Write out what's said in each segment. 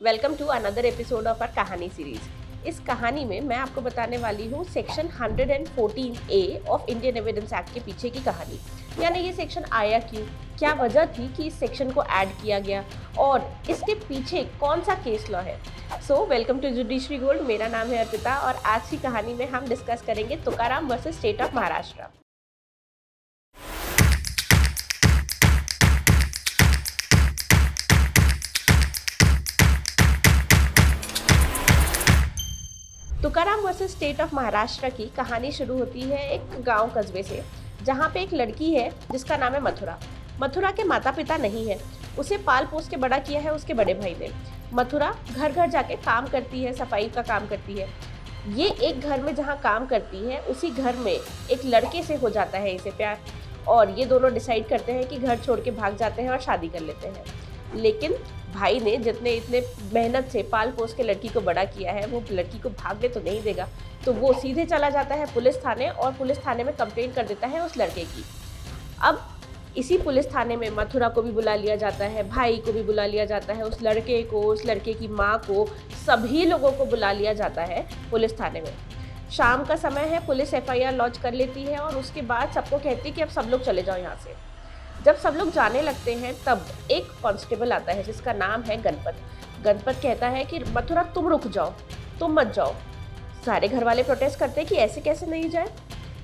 Welcome to another episode of our कहानी series. इस कहानी में मैं आपको बताने वाली हूँ section 114A of Indian evidence act के पीछे की कहानी। यानी ये सेक्शन आया क्यों, क्या वजह थी कि इस सेक्शन को ऐड किया गया और इसके पीछे कौन सा केस लॉ है। So welcome to judiciary gold. मेरा नाम है अर्पिता और आज की कहानी में हम डिस्कस करेंगे Tukaram versus state of Maharashtra. Tukaram versus state of Maharashtra की कहानी शुरू होती है एक गांव कस्बे से, जहां पे एक लड़की है जिसका नाम है मथुरा। मथुरा के माता पिता नहीं है, उसे पाल पोस के बड़ा किया है उसके बड़े भाई ने। मथुरा घर घर जाके काम करती है, सफाई का काम करती है। ये एक घर में जहाँ काम करती है उसी घर में एक लड़के से हो जाता है इसे प्यार, और ये दोनों डिसाइड करते हैं कि घर छोड़ के भाग जाते हैं और शादी कर लेते हैं। लेकिन भाई ने जितने इतने मेहनत से पाल पोस के लड़की को बड़ा किया है वो लड़की को भागने तो नहीं देगा, तो वो सीधे चला जाता है पुलिस थाने और पुलिस थाने में कंप्लेंट कर देता है उस लड़के की। अब इसी पुलिस थाने में मथुरा को भी बुला लिया जाता है, भाई को भी बुला लिया जाता है, उस लड़के को, उस लड़के की माँ को, सभी लोगों को बुला लिया जाता है पुलिस थाने में। शाम का समय है, पुलिस FIR लॉन्च कर लेती है और उसके बाद सबको कहती है कि अब सब लोग चले जाओ यहाँ से। जब सब लोग जाने लगते हैं तब एक कांस्टेबल आता है जिसका नाम है गणपत। गणपत कहता है कि मथुरा तुम रुक जाओ, तुम मत जाओ। सारे घर वाले प्रोटेस्ट करते हैं कि ऐसे कैसे नहीं जाए।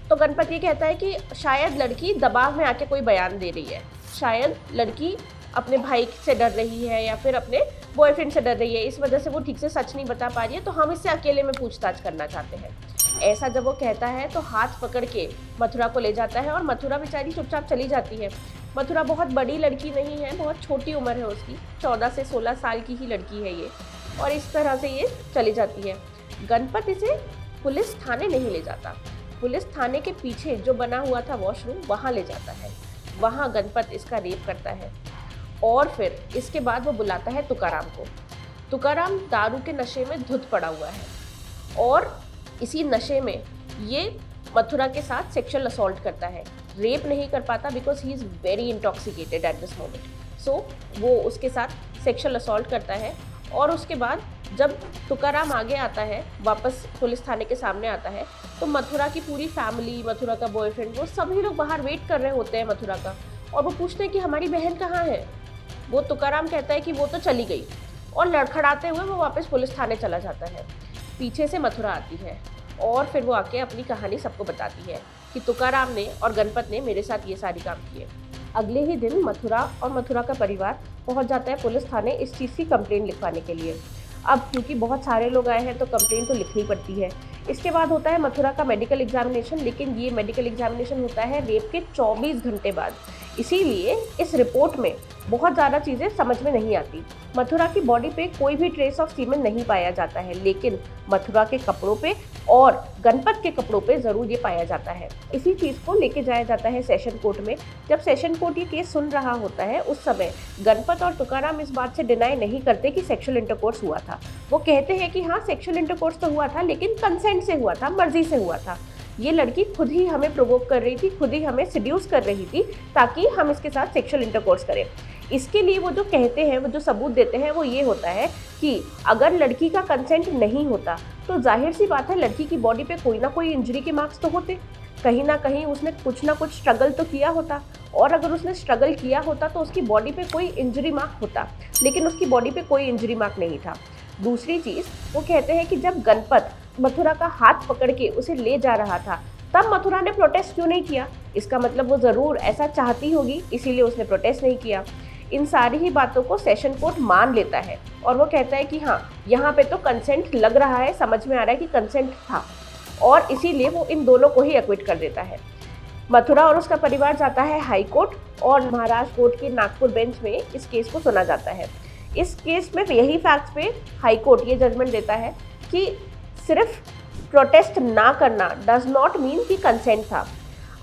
तो गणपत ये कहता है कि शायद लड़की दबाव में आके कोई बयान दे रही है, शायद लड़की अपने भाई से डर रही है या फिर अपने बॉयफ्रेंड से डर रही है, इस वजह से वो ठीक से सच नहीं बता पा रही है, तो हम इससे अकेले में पूछताछ करना चाहते हैं। ऐसा जब वो कहता है तो हाथ पकड़ के मथुरा को ले जाता है और मथुरा बेचारी चुपचाप चली जाती है। मथुरा बहुत बड़ी लड़की नहीं है, बहुत छोटी उम्र है उसकी, 14 से 16 साल की ही लड़की है ये, और इस तरह से ये चली जाती है। गणपत इसे पुलिस थाने नहीं ले जाता, पुलिस थाने के पीछे जो बना हुआ था वॉशरूम वहाँ ले जाता है। वहाँ गणपत इसका रेप करता है और फिर इसके बाद वो बुलाता है तुकाराम को। तुकाराम दारू के नशे में धुत पड़ा हुआ है और इसी नशे में ये मथुरा के साथ सेक्सुअल असॉल्ट करता है। रेप नहीं कर पाता because he is very intoxicated at this moment. So वो उसके साथ सेक्सुअल असॉल्ट करता है और उसके बाद जब तुकाराम आगे आता है, वापस पुलिस थाने के सामने आता है, तो मथुरा की पूरी फैमिली, मथुरा का बॉयफ्रेंड, वो सभी लोग बाहर वेट कर रहे होते हैं मथुरा का, और वो पूछते हैं कि हमारी बहन कहाँ है। वो तुकाराम कहता है कि वो तो चली गई, और लड़खड़ाते हुए वो वापस पुलिस थाने चला जाता है। पीछे से मथुरा आती है और फिर वो आके अपनी कहानी सबको बताती है कि तुकाराम ने और गणपत ने मेरे साथ ये सारी काम किए। अगले ही दिन मथुरा और मथुरा का परिवार पहुंच जाता है पुलिस थाने इस चीज़ की कंप्लेंट लिखवाने के लिए। अब क्योंकि बहुत सारे लोग आए हैं तो कंप्लेंट तो लिखनी पड़ती है। इसके बाद होता है मथुरा का मेडिकल एग्जामिनेशन, लेकिन ये मेडिकल एग्जामिनेशन होता है रेप के 24 घंटे बाद, इसीलिए इस रिपोर्ट में बहुत ज़्यादा चीज़ें समझ में नहीं आती। मथुरा की बॉडी पे कोई भी ट्रेस ऑफ सीमेन नहीं पाया जाता है, लेकिन मथुरा के कपड़ों पे और गणपत के कपड़ों पे ज़रूर ये पाया जाता है। इसी चीज़ को लेके जाया जाता है सेशन कोर्ट में। जब सेशन कोर्ट ये केस सुन रहा होता है उस समय गणपत और तुकाराम इस बात से डिनाई नहीं करते कि सेक्सुअल इंटरकोर्स हुआ था। वो कहते हैं कि हाँ, सेक्सुअल इंटरकोर्स तो हुआ था, लेकिन कंसेंट से हुआ था, मर्जी से हुआ था। ये लड़की खुद ही हमें प्रोवोक कर रही थी, खुद ही हमें सिड्यूस कर रही थी ताकि हम इसके साथ सेक्सुअल इंटरकोर्स करें। इसके लिए वो जो कहते हैं, वो जो सबूत देते हैं वो ये होता है कि अगर लड़की का कंसेंट नहीं होता तो जाहिर सी बात है लड़की की बॉडी पे कोई ना कोई इंजरी के मार्क्स तो होते, कहीं ना कहीं उसने कुछ ना कुछ स्ट्रगल तो किया होता, और अगर उसने स्ट्रगल किया होता तो उसकी बॉडी पे कोई इंजरी मार्क होता, लेकिन उसकी बॉडी पे कोई इंजरी मार्क नहीं था। दूसरी चीज़, वो कहते हैं कि जब गणपत मथुरा का हाथ पकड़ के उसे ले जा रहा था तब मथुरा ने प्रोटेस्ट क्यों नहीं किया। इसका मतलब वो ज़रूर ऐसा चाहती होगी, इसीलिए उसने प्रोटेस्ट नहीं किया। इन सारी ही बातों को सेशन कोर्ट मान लेता है और वो कहता है कि हाँ, यहाँ पे तो कंसेंट लग रहा है, समझ में आ रहा है कि कंसेंट था, और इसीलिए वो इन दोनों को ही एक्विट कर देता है। मथुरा और उसका परिवार जाता है हाई कोर्ट और महाराष्ट्र कोर्ट के नागपुर बेंच में इस केस को सुना जाता है। इस केस में यही फैक्ट्स पे हाई कोर्ट ये जजमेंट देता है कि सिर्फ प्रोटेस्ट ना करना डज नॉट मीन कि कंसेंट था।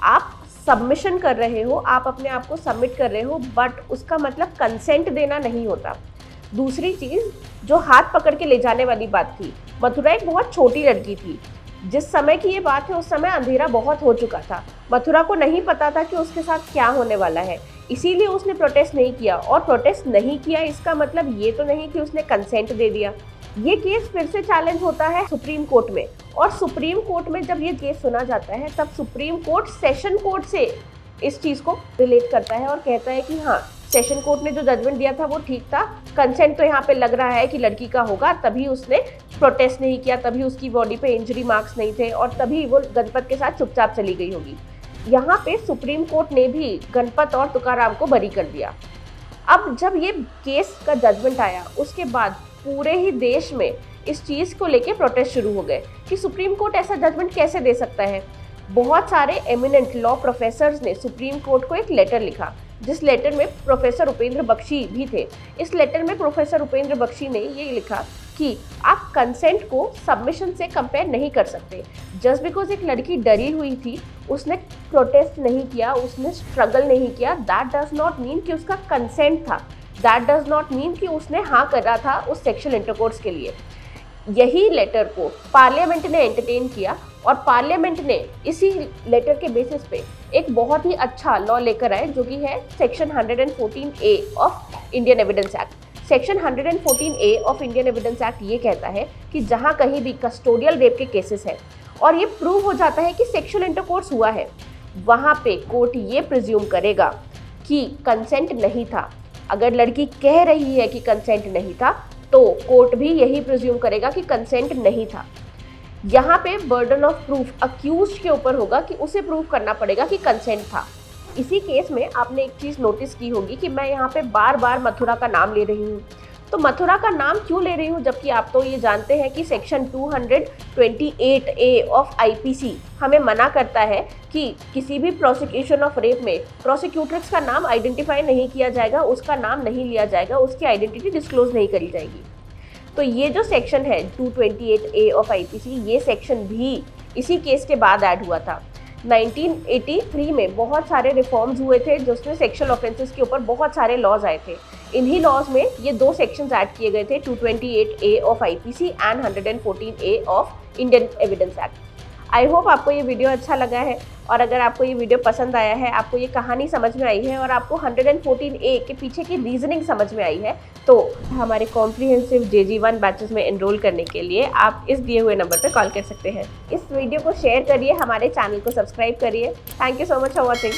आप सबमिशन कर रहे हो, आप अपने आप को सबमिट कर रहे हो, बट उसका मतलब कंसेंट देना नहीं होता। दूसरी चीज़, जो हाथ पकड़ के ले जाने वाली बात थी, मथुरा एक बहुत छोटी लड़की थी। जिस समय की ये बात है उस समय अंधेरा बहुत हो चुका था, मथुरा को नहीं पता था कि उसके साथ क्या होने वाला है, इसीलिए उसने प्रोटेस्ट नहीं किया। और प्रोटेस्ट नहीं किया इसका मतलब ये तो नहीं कि उसने कंसेंट दे दिया। ये केस फिर से चैलेंज होता है सुप्रीम कोर्ट में, और सुप्रीम कोर्ट में जब ये केस सुना जाता है तब सुप्रीम कोर्ट सेशन कोर्ट से इस चीज़ को रिलेट करता है और कहता है कि हाँ, सेशन कोर्ट ने जो जजमेंट दिया था वो ठीक था, कंसेंट तो यहाँ पे लग रहा है कि लड़की का होगा, तभी उसने प्रोटेस्ट नहीं किया, तभी उसकी बॉडी पे इंजरी मार्क्स नहीं थे और तभी वो गणपत के साथ चुपचाप चली गई होगी। यहाँ पे सुप्रीम कोर्ट ने भी गणपत और तुकाराम को बरी कर दिया। अब जब ये केस का जजमेंट आया उसके बाद पूरे ही देश में इस चीज़ को लेके प्रोटेस्ट शुरू हो गए कि सुप्रीम कोर्ट ऐसा जजमेंट कैसे दे सकता है। बहुत सारे एमिनेंट लॉ प्रोफेसर्स ने सुप्रीम कोर्ट को एक लेटर लिखा, जिस लेटर में प्रोफेसर उपेंद्र बख्शी भी थे। इस लेटर में प्रोफेसर उपेंद्र बख्शी ने ये लिखा कि आप कंसेंट को सबमिशन से कंपेयर नहीं कर सकते। जस्ट बिकॉज एक लड़की डरी हुई थी, उसने प्रोटेस्ट नहीं किया, उसने स्ट्रगल नहीं किया, दैट डज नॉट मीन कि उसका कंसेंट था, दैट डज नॉट मीन कि उसने हाँ करा था उस सेक्शुअल इंटरकोर्स के लिए। यही लेटर को पार्लियामेंट ने एंटरटेन किया और पार्लियामेंट ने इसी लेटर के बेसिस पे एक बहुत ही अच्छा लॉ लेकर आए, जो कि है section 114A of Indian evidence act. Section 114A of Indian evidence act ये कहता है कि जहाँ कहीं भी कस्टोडियल रेप के केसेस हैं और ये प्रूव हो जाता है कि सेक्शुअल इंटरकोर्स हुआ है, वहाँ पे कोर्ट ये प्रिज्यूम करेगा कि कंसेंट नहीं था। अगर लड़की कह रही है कि कंसेंट नहीं था तो कोर्ट भी यही प्रिज्यूम करेगा कि कंसेंट नहीं था। यहाँ पे बर्डन ऑफ प्रूफ अक्यूज्ड के ऊपर होगा कि उसे प्रूव करना पड़ेगा कि कंसेंट था। इसी केस में आपने एक चीज़ नोटिस की होगी कि मैं यहाँ पे बार बार मथुरा का नाम ले रही हूँ। तो मथुरा का नाम क्यों ले रही हूँ, जबकि आप तो ये जानते हैं कि सेक्शन 228A ऑफ IPC हमें मना करता है कि किसी भी प्रोसिक्यूशन ऑफ रेप में प्रोसिक्यूटर्स का नाम आइडेंटिफाई नहीं किया जाएगा, उसका नाम नहीं लिया जाएगा, उसकी आइडेंटिटी डिस्क्लोज नहीं करी जाएगी। तो ये जो सेक्शन है 228A ऑफ IPC, ये सेक्शन भी इसी केस के बाद ऐड हुआ था। 1983 में बहुत सारे रिफॉर्म्स हुए थे जिसमें सेक्सुअल ऑफेंसेस के ऊपर बहुत सारे लॉज आए थे। इन्हीं लॉज में ये दो सेक्शंस ऐड किए गए थे, 228A of IPC and 114A of Indian evidence act. I hope आपको ये वीडियो अच्छा लगा है, और अगर आपको ये वीडियो पसंद आया है, आपको ये कहानी समझ में आई है और आपको 114A के पीछे की रीजनिंग समझ में आई है, तो हमारे कॉम्प्रिहेंसिव JG1 बैचेस में एनरोल करने के लिए आप इस दिए हुए नंबर पर कॉल कर सकते हैं। इस वीडियो को शेयर करिए, हमारे चैनल को सब्सक्राइब करिए। Thank you so much for watching.